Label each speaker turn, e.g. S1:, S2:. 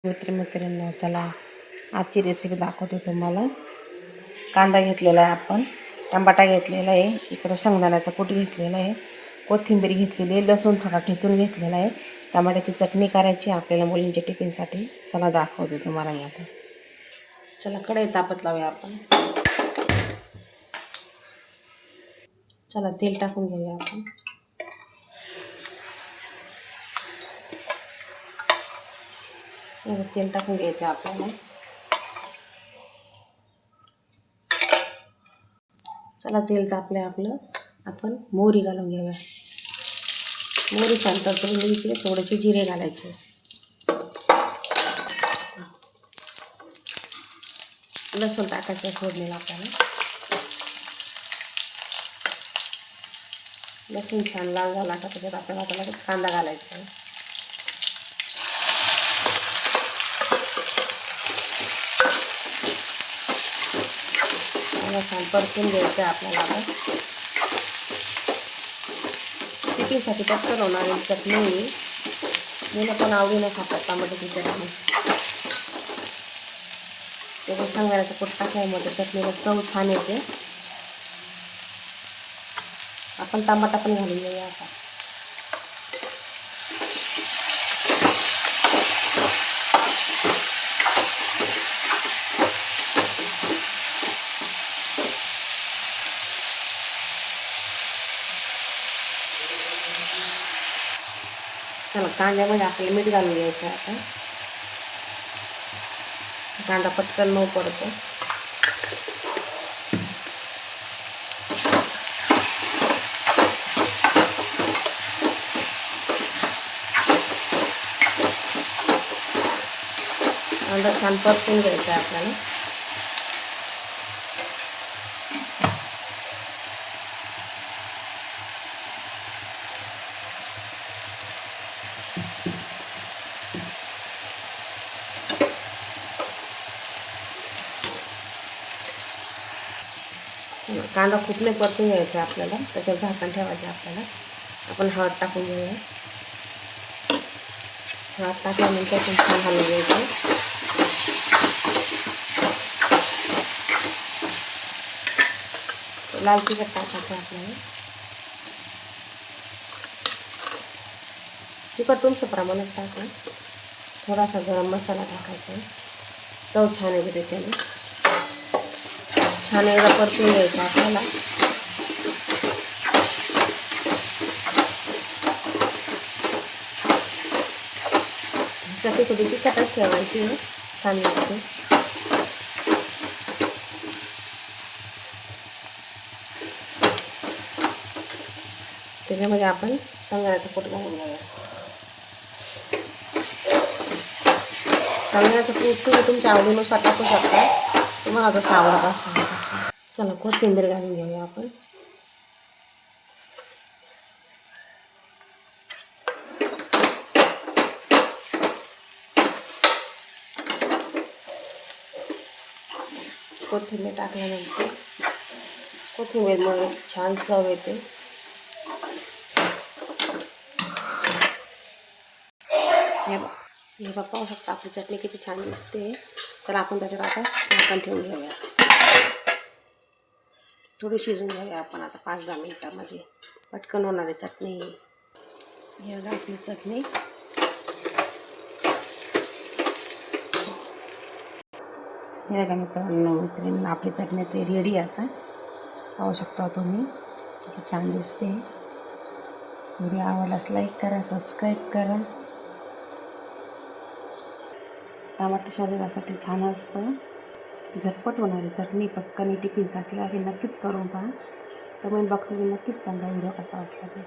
S1: मित्रांनो, चला आजची रेसिपी दाखवते तुम्हाला. कांदा घेतलेला आहे, आपण टमाटा घेतलेला आहे, इकडं शेंगदाण्याचं कूट घेतलेलं आहे, कोथिंबीर घेतलेली आहे, लसूण थोडा ठेचून घेतलेला आहे, टमाट्याची चटणी करायची आपल्याला मुलींच्या टिफिनसाठी. चला दाखवते तुम्हाला मी आता. चला कढई तापत लावूया आपण. चला तेल टाकून घेऊया आपण. तेल टाकून घ्यायचं आपल्याला. चला तेल तापले आपलं, आपण मोहरी घालून घेऊया. मोहरी छान तडतडून घ्यायची, थोडेसे जिरे घालायचे. लसूण टाकायचं फोडणीला आपल्याला. लसूण छान लाल झाला का त्याच्यात आपल्याला आता लगेच कांदा घालायचा आहे. छान परतून घ्यायचं आपल्याला. आता टिफिनसाठी पटकन होणारी चटणी, मुलं पण आवडीनं खातात टमाट्याची चटणी. त्याच्या शेंगदाण्याचं कूट टाकल्यामध्ये चटणीला चव छान येते. आपण टमाटा पण घालून घेऊया आता. चला कांद्यामध्ये आपल्याला मीठ घालून घ्यायचं आता. कांदा पटकन मऊ पडतो. कांदा छान परतून घ्यायचा आपल्याला. कांदा खूप नाही परतून घ्यायचा आपल्याला, त्याच्यावर झाकण ठेवायचं आपल्याला. आपण हळद टाकून घेऊया. हळद टाकल्यानंतर पण छान हलवून घ्यायचं. लाल तिखट टाकायचं आपल्याला. तिखट तुमच्या प्रमाणात टाका. थोडासा गरम मसाला टाकायचा, चव छान येते त्याच्याने. छान एकदा परतून घ्यायचं आपल्याला. चटणी थोडी तिखटच ठेवायची, छान लागते. त्याच्यामध्ये आपण शेंगदाण्याचं कूट घालून घेऊया. शेंगदाण्याचं कूट तुम्ही तुमच्या आवडीनुसार टाकू शकता, तुम्हाला जसं आवडत असेल. चला कोथिंबीर घालून घेऊया आपण. कोथिंबीर टाकल्यानंतर कोथिंबीरमुळे छान चव येते. हे बघा, पाहू शकता आपली चटणी किती छान दिसते. चला आपण त्याच्यात आता झाकण ठेवून घेऊया. थोडी शिजून घेऊया आपण आता 5-10 मिनिटामध्ये. पटकन होणारी चटणी. हे बघा आपली चटणी. हे बघा मित्रांनो, आपली चटणी ते रेडी आता. पाहू शकता तुम्ही किती छान दिसते. व्हिडिओ आवडल्यास लाईक करा, सबस्क्राईब करा. टमाटर शरीरासाठी छान असतं. झटपट होणारी चटणी पटकन टिफिनसाठी अशी नक्कीच करून पहा. कमेंट बॉक्समध्ये नक्कीच सांगा व्हिडिओ कसा वाटला ते.